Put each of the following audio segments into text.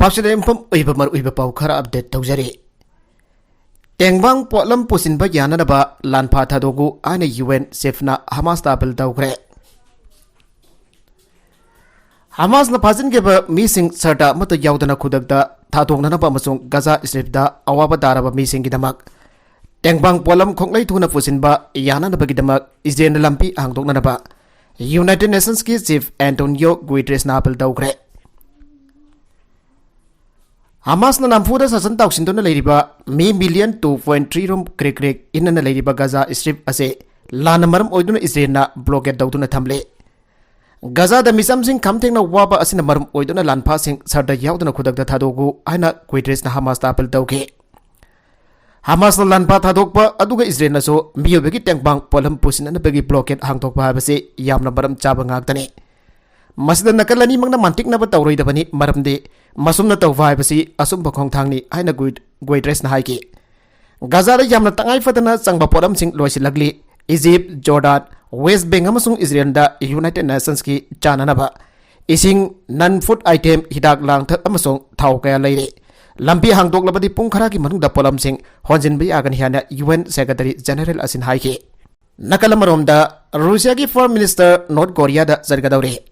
Pasida impam uiba mar uiba pau khara update tawjari. Tengbang potlam pusinba yananaba lanpa thadogu ana UN sefna Hamas tabel Thugaikhre. Hamas na pazin geba missing sarta mata yaudana khudakda thadongnanaba amasung Gaza Stripda awaba daraba missing gidamak. Tengbang potlam khonglai thuna pusinba yananaba gidamak Israel lampi hangdoknanaba United Nations ki Chief Antonio Guterres nabel Thugaikhre. Hamas na namfuda sa santaw sinto na layriba mi million 2.3 rom krek inna na layriba Gaza Strip ase lana maram oiduna Israel na blockade dawtuna thamle. Gaza da misam sing kamtheng na waba asina maram oiduna lanpa sing sarda yauduna khudakda thadogu aina Guterres na Hamas tapel dawke. Hamas na lanpa thadokpa aduga Israel na so miyobegi tengbang polam pusin na begi blockade hangtokpa habase yamna maram chaba ngaktani. Masda nakalani mangna mantik na batawroi dabani maramde masumna tawvai basi asum bakhong thangni aina Guterres na haiki Gaza da yamna tangai fatana changba poram sing loisilagli Egypt, Jordan, West Bank amasung Israel da United Nations ki chananaba ising non food item hidak lang thak amasung thau kaya leire lampi hangdok labadi pung khara ki manung da polam sing honjin bi agan hiana UN Secretary General asin haiki Amaromda Russia ki Foreign Minister North Korea da zargadawre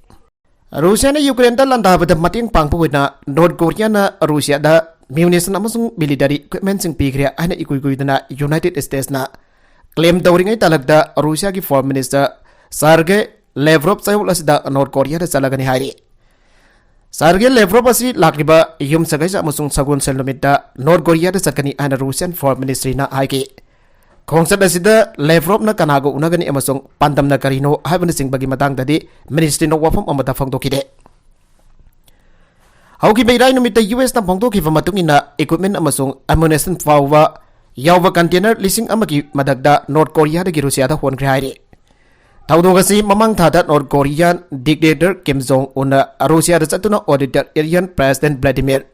Russia na Ukraine da landabada mating pangpuwina North Korea na Russia da munition amasung military equipment sing pigre ana ikuidana United States na claim dawringai talagda Russia ki Foreign Minister Sergey Lavrov sayul asida North Korea da salagani hairi Sergey Lavrov asi lakriba yum sagai amasung sagun selomita North Korea da sakani ana Russian Foreign Ministry na haiki Kongsat asida Lavrov na kanago unagani amasung pandam na karino haibana sing bagi matang dadi ministry no wafam amata phangdokide Hauki beirai numita US na phangdokifa matungina equipment amasung ammunition fawwa yawwa container lising amagi madagda North Korea da Russia da honkhre haire Tawdogasi mamang thada North Korean dictator Kim Jong Un Russia da chatuna auditor Iranian President Vladimir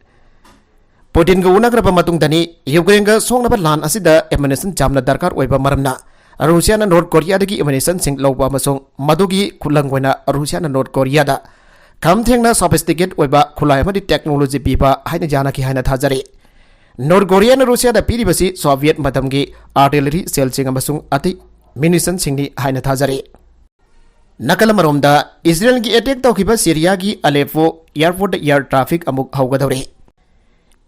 Putin ga unagraba matung dani Ukraine ga songnaba lan asida ammunition jamna darkar oiba maramna Russia na North Korea dagi ammunition sing lawba masong madugi khulangwena Russia na North Korea da kamthengna sophisticated oiba khulai amadi technology piba haina jana ki haina thajari North Korea na Russia da piribasi Soviet matamgi artillery cell sing amasung ati munition singni haina thajari Amaromda Israel gi attack tawkiba Syria gi Aleppo airport air traffic amuk haugadawre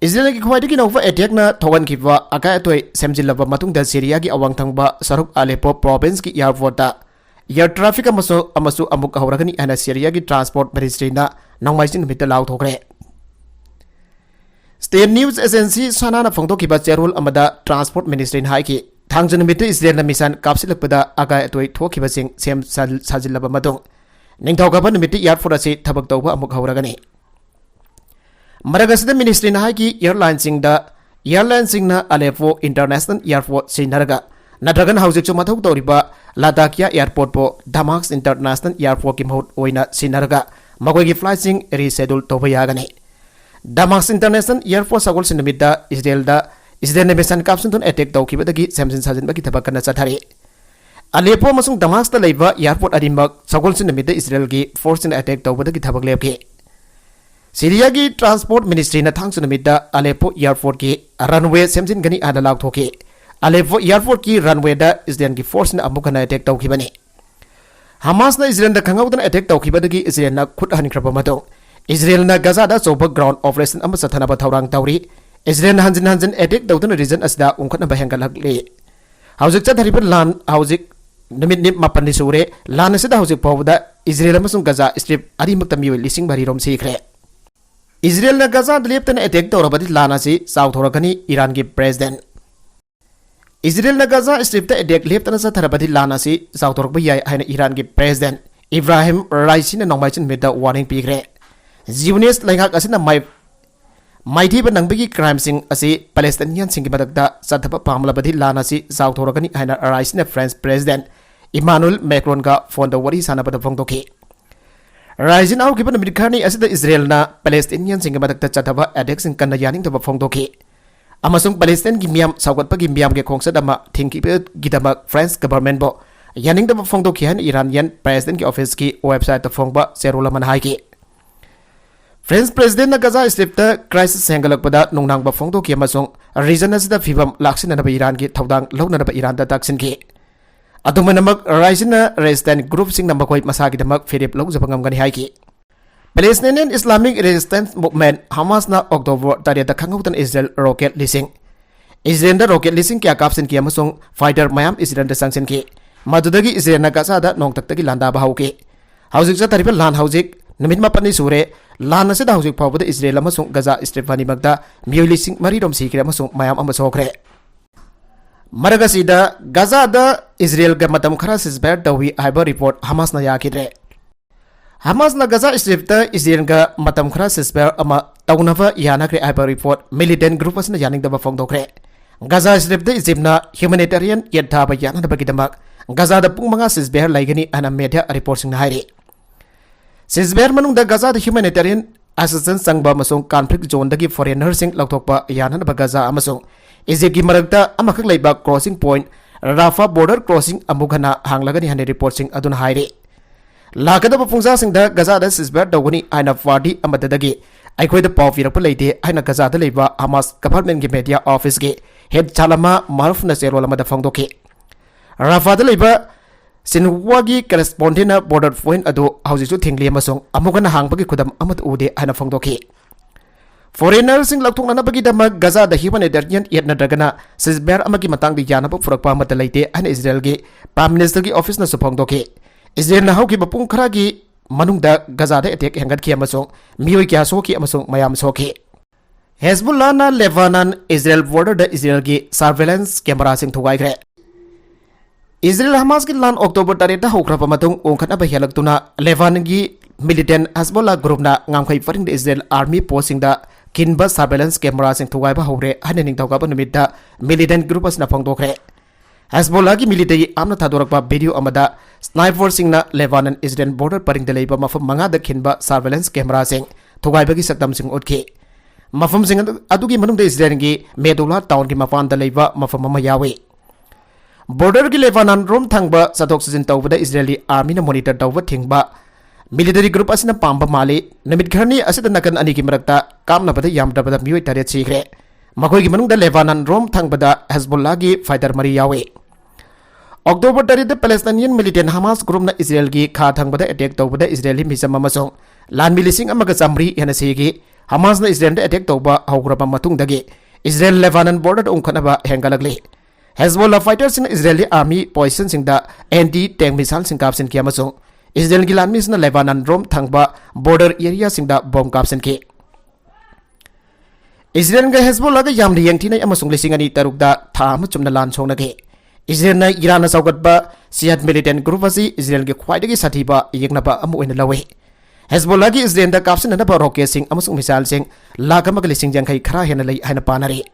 Israel ki khwaidagi nova attack na thogan kiwa akai atoi semjilaba matungda Syria gi awang thangba saruk Aleppo province ki airport da air traffic amasu amuk hauragani ana Syria gi transport ministry na nangmaisin mita law thokre State news agency sanana phangdokiba cherul amada transport ministry haiki thangjan mita Israel na mission kapsilakpada akai atoi thokiba sing sem sajilaba matung ningthawkaba numiti airport ase thabak tawba amuk hauragani Maragasida ministry na haiki airline sing na Aleppo International Airport sinaraga nadragan haujik chu mathau toriba Ladakia Airport po Damas International Airport ki mahut oina sinaraga magoi gi flight sing reschedule toba yagani Damas International Airport sagol sinamida Israel na mission caption tun attack tawkibadagi samsin sajin bagi thabakana chathari Aleppo masung Damas ta leiba airport adimak sagol sinamida Israel gi force in attack tawbadagi thabak lepki Syria ki transport ministry na thang sunamida Aleppo airport ki runway semjin gani ada lak thoki Aleppo airport ki runway da Israel ki force na amukana attack tawkibani Hamas na Israel da khangawdan attack tawkibadagi Israel na khut haninkraba mato Israel na Gaza da soba ground operation amma sathana ba thawrang tawri Israel na hanjin attack tawduna region asda ungkhatna ba hengalakle haujik chathariba lan haujik numit nip mapani sure lan asida haujik pawda Israel amasung Gaza strip adi maktami lising bari rom sikhre Israel na Gaza leptana attack tawrabadi lana si south thorakani Iran ki president Israel na Gaza strip ta attack leptana sa tharabadi lana si south thorakba yai haina Iran ki president Ibrahim Raisi na nongmaichin meda warning pigre Zionist laingak asina maiti ba nangbagi crime sing asi Palestinian sing badagda sadhapa pamlabadi lana si south thorakani haina Raisi na French president Emmanuel Macron ka phone da wari sana bada phongdoki Rising out given Americani as the Israel na Palestinian sing badagda chathaba attack sing kanna yaning da phongdoki amasung Palestine gi miam sawgat pa gi miam ge khongsa dama thinki gidama French government bo yaning da phongdoki han Iranian president ki office ki website ta phongba serula man haiki French President na Gaza Strip crisis hengalakpada nungnangba phongdoki amasung region asida phibam laksinanaba Iran ki thodang lounanaba Iran da taksinki adumanamak rising resistant group sing namakoi masagi damak firip lawjabangam haiki Palestinian Islamic Resistance Movement Hamas na October tarida khangautan Israel rocket leasing Israel da rocket leasing kya kapsin ki amasung fighter mayam Israel da sangsin ki madudagi Israel na Gaza da nongtaktagi landa bahauki haujik sa tariba lan haujik numit mapani sure lan asida haujik phawbada Israel amasung Gaza Strip vani magda miyoi lising mari rom sikre amasung mayam amasokre Maragasida Gaza da Israel ga matam khara sisber dawi haiba report Hamas na yakidre Hamas na Gaza Strip ta Israel ga matam khara sisber ama taunava yanakre haiba report militant group asna yaning da phongdokre Gaza Strip da Egypt na humanitarian yadha ba yana da bagidamak Gaza da pung manga sisber laigani ana media report sing na hairi sisber manung da Gaza da humanitarian assistance sangba masung conflict zone dagi foreigner sing lautokpa yana da Gaza amasung Egypt ki maragta amakak laiba crossing point Rafah border crossing amugana hanglagani hane report sing aduna hairi lakada pungsa sing da Gaza da sisber dawani aina party amadadagi aikhoi da paw firak leide aina Gaza da laiba Hamas government ki media office ki head chalama maruf na serol amada phangdoki Rafah da laiba sinwagi correspondent na border point adu haujisu thingli amasung amugana hangbagi khudam amat ude aina phangdoki Foreigner sing lakthok nana bagi dama Gaza da humanitarian yet na dragana sisber amagi matang di yana bu furak pa matalaite an Israel ge prime minister gi office na supong doke Israel na hauki bapung khara gi manung da Gaza da attack hangat ki amasong miyoi kya so ki amasong mayam so ki Hezbollah na Lebanon Israel border da Israel gi surveillance camera sing Thugaikhre Israel Hamas ki lan October tarikh da hokra pa matung ongkhat ba helak tuna Lebanon gi militant Hezbollah group na ngamkhai faring da Israel army posting da kinba surveillance camera sing thugai ba hore hanening tawka ba numit da militant group asna phangdokre Hezbollah ki military amna thadorak ba video amada sniper sing na Lebanon Israel border paring da leiba mafam manga da kinba surveillance camera sing thugai ba gi saktam sing utke mafam sing adugi manung da Israel gi Medula town ki mafan da leiba mafam ma yawe border ki Lebanon rom thangba satok sajin tawba da Israeli army na monitor tawba thingba military group asina pamba mali namit kharni asida nakan ani ki marakta kamna bada yamda bada mioi tare chigre makoi ki manung da Lebanon rom thang bada Hezbollah gi fighter mari yawe October tari da Palestinian militant Hamas group na Israel gi kha thang bada attack taw bada Israeli misam amasong lan milising amaga samri yana segi Hamas na Israel da attack tawba haugraba matung dagi Israel Lebanon border ongkhana ba hengalagli Hezbollah fighters in Israeli army poison sing da anti tank missile sing kapsin ki amasong Israel ki lanmis na Lebanon rom thangba border area singda bomb kapsen ki Israel ga Hezbollah ga yamri yangthi nai amasung lisingani tarukda thama chumna lan chongna ge Israel na Iran na saugatba Shiite militant group asi Israel ge khwaidagi Sathiba yekna ba amu oina lawe Hezbollah gi Israel da kapsen na ba rocket sing amasung missile sing lakama ga lising jangkhai khara hena lai haina panari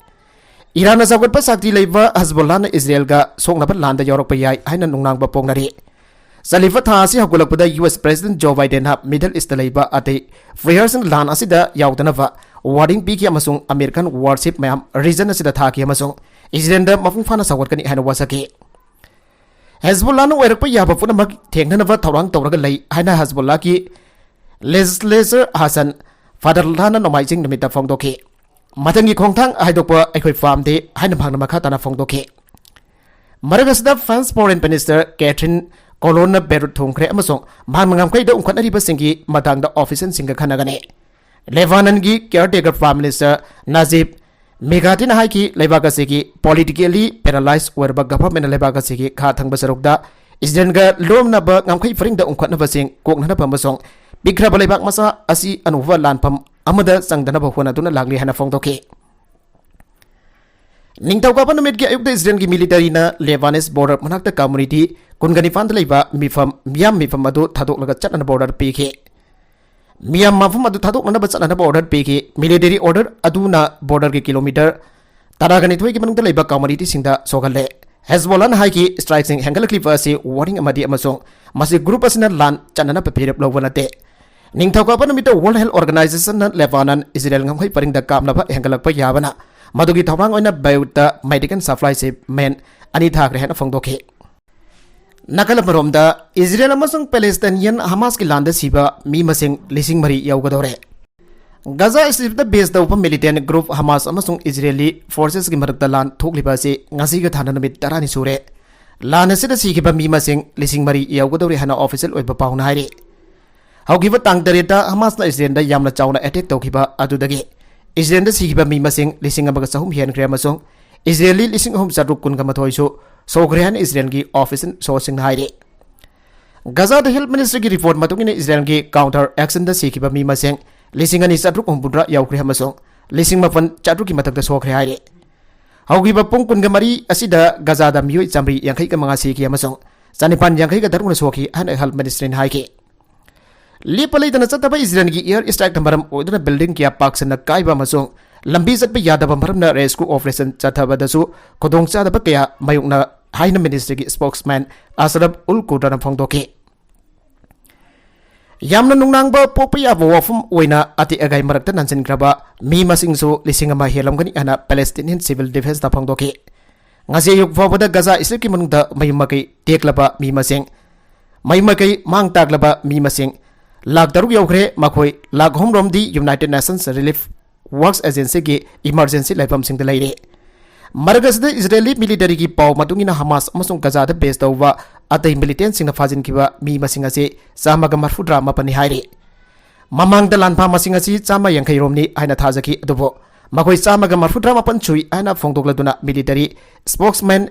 Iran na saugatba sakti leiba Hezbollah na Israel ga songna ba landa yorok pa yai haina nungnang ba pongnari Salifa thasi hakulakpada US President Joe Biden ha Middle East laiba ate freers lan asida yaudana warning piki amasung American warship mayam region asida thaki amasung Israel da mafung fana sawat kani hana wasaki Hezbollah no werak pa yaba puna mag thengna na thawrang tawraga lai haina Hezbollah ki legislator Hassan Fatherlana no mai jing namita phongdoki matangi khongthang haidokpa aikhoi farm de haina phangna makha tana phongdoki Maragasda France Foreign Minister Catherine Colonna Berut Thugaikhre amasong mangam kai da ungkhat ariba singi matang da official singa khanagane Lebanon gi caretaker prime minister Najib Megatin haiki leibaga sigi politically paralyzed werba government leibaga sigi kha thangba sarukda Israel ga lomna ba ngamkhai faring da ungkhat na ba sing kokna na pamasong bikra ba leibak masa asi anuwa lanpam amada sangdana ba hona tuna lagli hana phongdoki Ningtauka pa numit ki ayuk da Israel ki military na Lebanese border manakta community kungani fan laiba mifam mifam adu thadok laga chatna border piki miyam mafam adu thadok na ba chatna border piki military order aduna border ki kilometer taragani thoi ki manung da laiba community singda sogalle Hezbollah na haiki strike sing hangal clip asi warning amadi amasong masi group asina lan chatna pa phirep lawalate Ningtauka pa numit World Health Organization na Lebanon Israel ngamkhai paring da kamna ba hangalak pa yabana Madugi thawang oina bayuta medical supply se men ani thakre hena phongdoki Nakala Amaromda Israel amasung Palestinian Hamas ki landa siba mi masing lising mari yaugadore Gaza Strip based the militant group Hamas amasung Israeli forces ki marakta lan thokliba se ngasi ga thana namit tarani sure lan asida sikiba mi masing lising mari yawgodori hana official oiba pauna haire haugiba tang tareta Hamas na Israel da yamna chawna attack tawkiba adudagi Israel da sikiba mi masing lising amaga sahum hian kre amasung Israeli lising hum sadruk kun ga mathoi so sogrehan Israel gi official sourcing haire Gaza the Health Ministry ki report matungina Israel ki counter action da sikiba mi masing Lising ani chatruk umbudra yaukri hamasong lising mapan chatruk ki matak da sokre haire haugi ba pung kun ga mari asida Gaza da miyo chamri yankai ka mga siki hamasong sanipan yankai ka daruna soki han Health Ministry haike lipalai dana chataba Israel gi air strike maram oduna building ki apak sana kaiba masong lambi chatba yadaba maram na rescue operation chathaba dasu kodong cha da ba kaya mayukna haina ministry ki spokesman Asrab ul Qudana phongdoke Yamna nungnang ba popaya ba wafum oina ati agay marakta nansin graba mi masing so lising ama helam gani ana Palestinian Civil Defense ta phangdoke ngase yuk fawada Gaza isip ki manungda maymakai teklaba mi masing maymakai mang taklaba mi masing lak daruk yaukhre makhoi lak homromdi United Nations Relief Works Agency ki emergency laifam sing dalaire Margasda Israeli military ki paw matungina Hamas amasung Gaza da base tawwa atay militant sing na fajin kiba mi masing ase samaga marfudra mapani haire mamang da lanpa masing ase chama yankai romni aina thajaki adubo makoi samaga marfudra mapan chui aina phongdokladuna military spokesman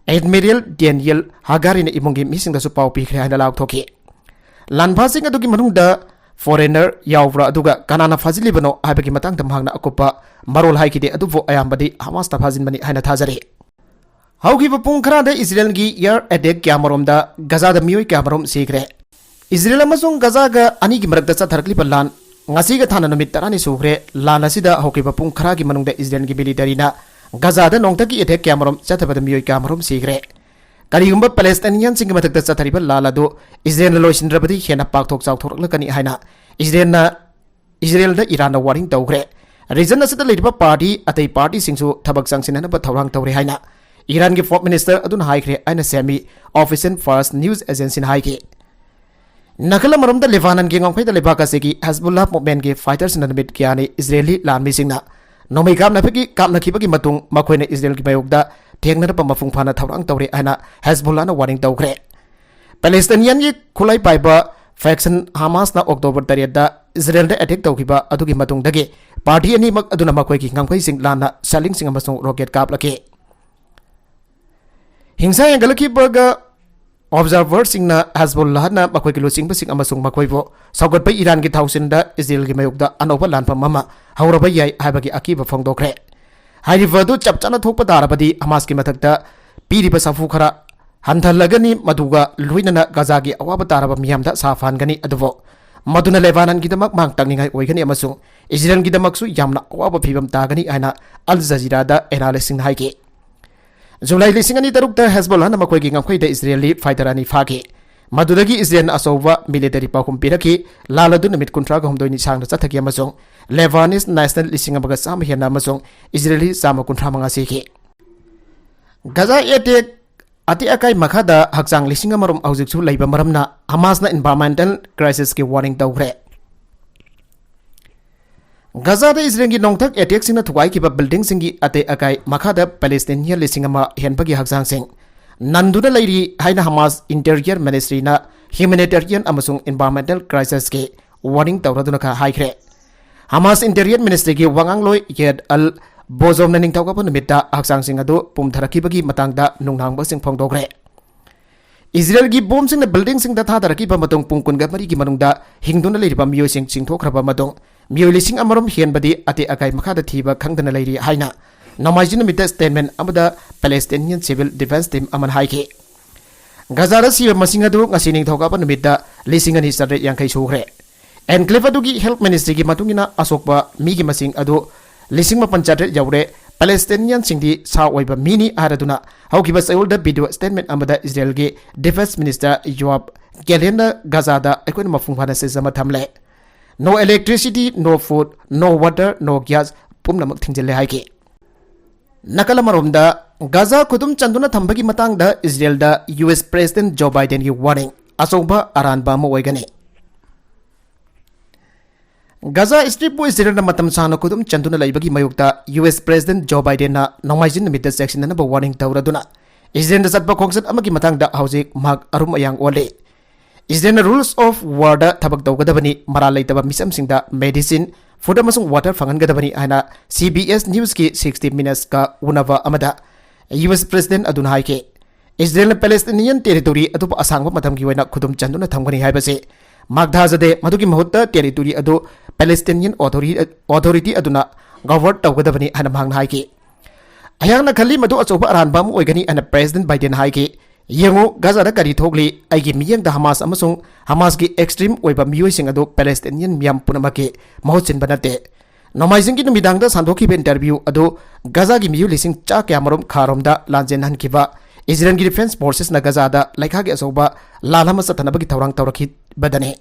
Admiral Daniel Hagari na imongi mising da su paw pikre aina lauk thoki lanpa sing adugi manungda foreigner yawra aduga kanana fazilibano habagi matang tamhangna akupa marol haikide aduvo ayambadi Hamas ta fazin bani haina thajari haugi pung khara da Israel gi air attack kya Amaromda Gaza da miyoi kya Amarom sikre Israel amasung Gaza ga ani gi marakda chatharkli palan ngasi ga thana numit tarani sugre lan asida haugi pung khara gi manungda Israel gi military na Gaza da nongta gi attack kya Amarom chathabada miyoi kya Amarom sikre Karigumba Palestinian sing matakta chathariba lalado Israel loisindrabadi hena pakthok chawthorlakani haina Israel da Iran na warning tawgre region asida leiriba party atai party singsu thabak sangsinana ba thawrang tawre haina Iran ki foreign minister adun haikre aina semi official first news agency haike nakala maromda Lebanon ki ngongkhai da lebaka segi Hezbollah movement ki fighters na namit kyani Israeli lanmi singna nomai kam na phiki kam na khibagi matung makhoina Israel ki bayogda thengna pa mafung phana thawrang tawre aina Hezbollah na warning tawgre Palestinian ki khulai paiba faction Hamas na October 3 da Israel da attack tawkiba adugi matung dage party ani mak aduna makhoi ki ngangkhai sing lana saling sing amasung rocket kaplake Hingsa yang galaki baga observer sing na Hezbollah na makhoi kilo sing basing amasung makhoi bo saugat pai Iran ki thausin da Israel ki mayukda anoba lanpa mama hauraba yai habagi akiba phongdokre hairiba du chapchana thokpa darabadi Hamas ki mathakta piriba safu khara hanthallagani maduga luinana Gaza gi awaba taraba miyamda safan gani aduvo maduna Lebanon ki damak mang tangningai oigani amasung Israel ki damaksu yamna awaba phibam tagani aina Al Jazeera da analysis haike Julai lisingani tarukta Hezbollah na makhoi gi ngangkhoi da Israeli fighter ani phage madudagi Israel asova military pakum piraki laladu namit kuntra ga homdoi ni sangna chathaki amasung Lebanese national lising abaga sam hena amasung Israeli sama kuntra manga seki Gaza attack ati akai makhada hakchang lising amarom aujiksu leiba maramna Hamas na environmental crisis ki warning tawgre Gaza da Israel gi nongthak attack sing na thugai ki building sing gi ate akai makhada Palestinian lising ama henbagi hakchang sing nanduna leiri haina Hamas interior ministry na humanitarian amasung environmental crisis ki warning tawraduna ka haikre Hamas interior ministry ki wangang loi yed al bozom na ning tawka panumita hakchang sing adu pumtharaki bagi matangda nungnang ba sing phongdokre Israel gi bomb sing na building sing da thadaraki ba matong pungkun ga mari gi manungda hingduna leiri ba miyo sing chingthokraba matong miyo lising amarom hienbadi ate akai makhada thiba khangdana leiri haina Namajina mita statement amada Palestinian Civil Defense Team aman haike Gaza da siya masing adu ngasining thoka panumita lisingani sarre yankai sugre enclave adugi health ministry gi matungina asokba mi gi masing adu lising ma panchatre yaure Palestinian singdi sa oiba mini araduna haukiba sayul da video statement amada Israel gi defense minister Yoav Gallant Gaza da ekon mafungphana se zama thamle no electricity no food no water no gas pumna mak thingjele haike nakala maromda Gaza kudum chanduna thambagi matang da Israel da US President Joe Biden gi warning asokba aranba mo oigani Gaza Strip bu Israel na matam sana kudum chanduna laibagi mayukta US President Joe Biden na nongmaijin namita section na warning tawraduna Israel na satpa kongsat amagi matang da hauzik mag arum ayang ole Israel na rules of war da tabag tawgadabani maralay taba misam singda medicine food amasung water fangan gadabani ana CBS News ki 60 minutes ka unava amada US President aduna haike Israel na Palestinian territory atupa asangwa matam ki waina kudum chanduna thamgani haibase Magdhazade Maduki Mahutta territory adu Palestinian authority aduna governed tawgadabani hana mangna haike ayang na khali madu achoba aranbam oigani ana President Biden haike yengu Gaza da kari thogli aigi miyang da Hamas amasung Hamas ki extreme oiba miyoi sing adu Palestinian miyam punamake mahutsin banate Nomaising ki numidang da sandokhi be interview adu Gaza ki miyu lising cha kyamarom Amaromda lanjen han kiba Israel ki defense forces na Gaza da laikha ki asoba lalama satanabagi thawrang tawrakhi badane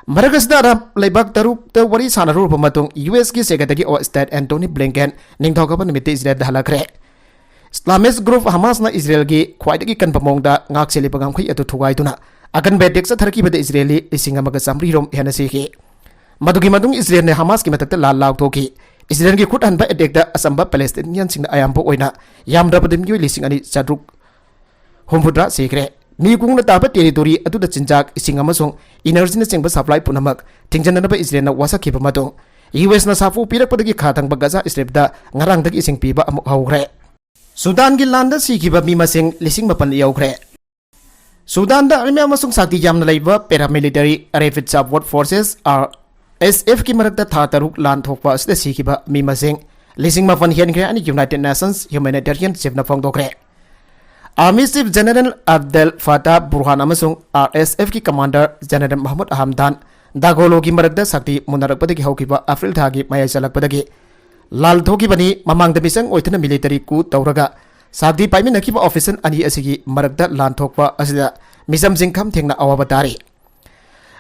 Maragasda Arab Laibak Taruk the Wari Sanaru Pamatung US ki Secretary of State Anthony Blinken Ningthokapa nimite Israel da Lakkhre Islamist group Hamas na Israel ki khwaidagi kanpamongda ngak seli pagam khai atu thugaituna akan bedek sa tharki bada Israeli ising amaga samri rom hena sikhi madugi madung Israel ne Hamas ki matakta lal law thoki Israel ki khut hanba edek da asamba Palestinian sing ayampo oina yamda padim yui lising ani sadruk hombudra sikre mi kung na tapa territory atu da chinjak ising amasung energy na singba supply punamak tingjan na ba Israel na wasa khiba madung US na safu pirak padagi khatang ba Gaza Strip da ngarang dagi ising piba amuk haukhre Sudan ki landa sikhiba mi masing lising mapan yaukhre Sudan da army amasung sakti jamna laiba paramilitary rapid support forces RSF ki marakta tha taruk lan thokpa asda sikhiba mi masing lising mapan hiankhre ani United Nations humanitarian chief na phongdokre Army Chief General Abdel Fattah Burhan amasung RSF ki Commander General Mahmoud Hamdan Dagolo ki marakda sakti munarakpadagi haukiba April thagi maya chalakpadagi Lal thoki bani mamang da misang oithana military ku tawraga sakti paimi nakiba officer ani asigi marakda lan thokpa asida misam singkham thengna awabatari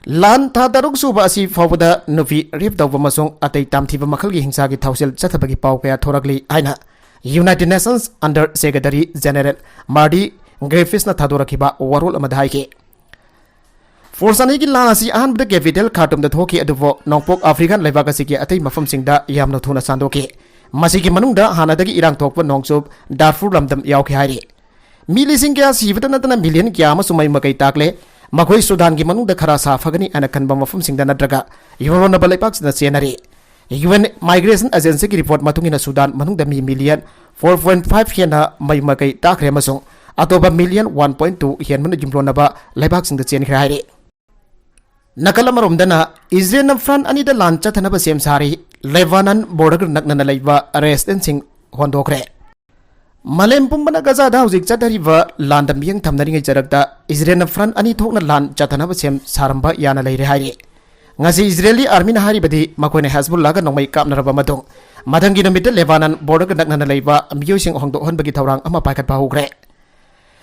Lan tha daruk suba asi fawda nufi rip tawba masung atei tamthiba makhalgi hingsa ki thausil chathabagi paw kaya thorakli aina United Nations Under Secretary General Marty Griffiths na thadurakiba warol amada haike Forsani ki lanasi ahan the capital Khartoum da thoki aduvo nongpok African Laibaga siki atei mafam singda yamna thuna sandoki masiki manungda hanadagi irang thokpa nongchup Darfur lamdam yauki hairi mili sing kya sibata natana million kya ma sumai makai takle makhoi Sudan ki manungda khara safagani ana kanba mafam singda nadraga yurona balaipak na senari UN Migration Agency ki report matungina Sudan manungda mi million 4.5 hena mai makai takre masung atoba million 1.2 hen manu jumlona ba laibak singda chen khrai Nakala Amaromda na Israel na front ani da lancha thanaba sem sari Lebanon border nakna na laiba arrestant sing Hondokkhre Malem pumbana Gaza da hauzik chatariba landam yang thamnari ngai charakta Israel na front ani thokna lan chathanaba sem saramba yana leire hairi ngasi Israeli army na hari badi makoine Hezbollah ga nongmai kapnaraba madung madangi namita Lebanon border nakna na laiba ambiyo sing hongdo honbagi thawrang ama paikat bahukre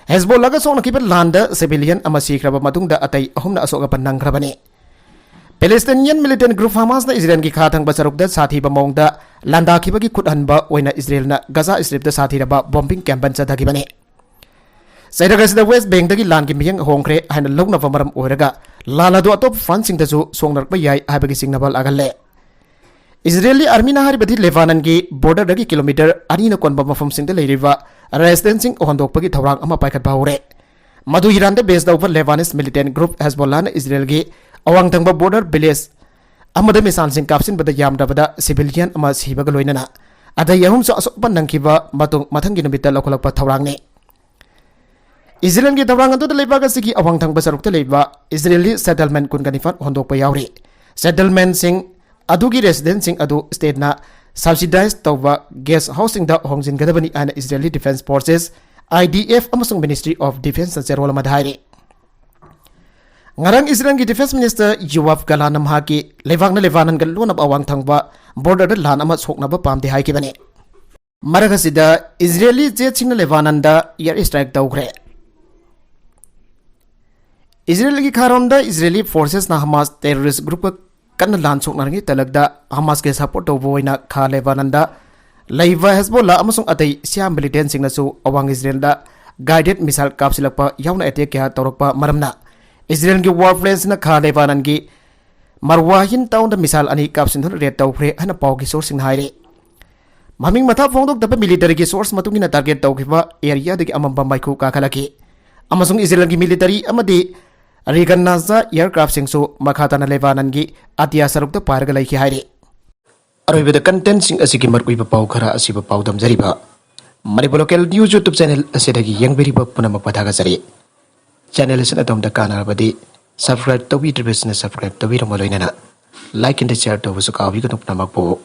Hezbollah ga song nakiba landa civilian ama sikraba madungda atai ahumna asoga panangkrabani Palestinian militant group Hamas na Israel ki khathang basarukda Sathiba mongda landa khibagi khuthanba oina Israel na Gaza Strip da sathiraba bombing campaign chadagibani Sairagasida West Bank dagi lan ki miyang Hondokkhre haina lokna vamaram oiraga lala do atop front sing da su songnarpa yai habagi signal agalle Israeli army na hari badi Lebanon ki border dagi kilometer ani na konba mafam sing da leiriba resistencing Hondokpagi thawrang ama paikat bahore madu hiranda based over Lebanese militant group Hezbollah na Israel gi awang thangba border village amada misan sing kapsin bada yamda bada civilian ama sibaga loinana ada yahum so asok panangkiba matung mathangi namita lokolakpa thawrang ne Israel ki thawrang atu leibaga sigi awang thangba sarukta leiba Israeli settlement kun kanifat Hondokpa yauri settlement sing adugi resident sing adu state na subsidized tawba guest housing da hongjin gadabani ana Israeli Defense Forces IDF amasung Ministry of Defense na cherwala madhairi ngarang Israel ki Defense Minister Yoav Galanam haki lewang na Lebanon gal lonab awang thangba border da lan ama sokna ba pamde haiki bane maragasida Israeli jet sing na Lebanon da air strike tawkhre Israel ki kharom da Israeli forces na Hamas terrorist group kan lan soknarngi talagda Hamas ke support to boina kha Lebanon da laiva Hezbollah amasung atai siam militant sing na su awang Israel da guided missile kapsilakpa yauna attack ya tawrakpa maramna Israel ki warplanes na kha Lebanon ki Marwahin taon da misal ani kapsin thun red tawkhre hana paw ki source sing haire maming matha phongdok da military ki source matungina target tawkhiba area de amamba maikhu ka khalaki amasung Israel ki military amadi Regan Naza aircraft sing so makhatana lebanon gi atia saruk da parga lai ki haire aroibe da content sing asigi markui ba paw khara asiba paw dam jariba Manipur local news YouTube channel asidagi yang beriba punama padaga jari channel asina dom da kana badi subscribe to be business subscribe to be like and share to was a copy of Namako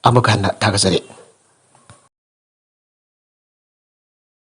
Amakana Tagasari.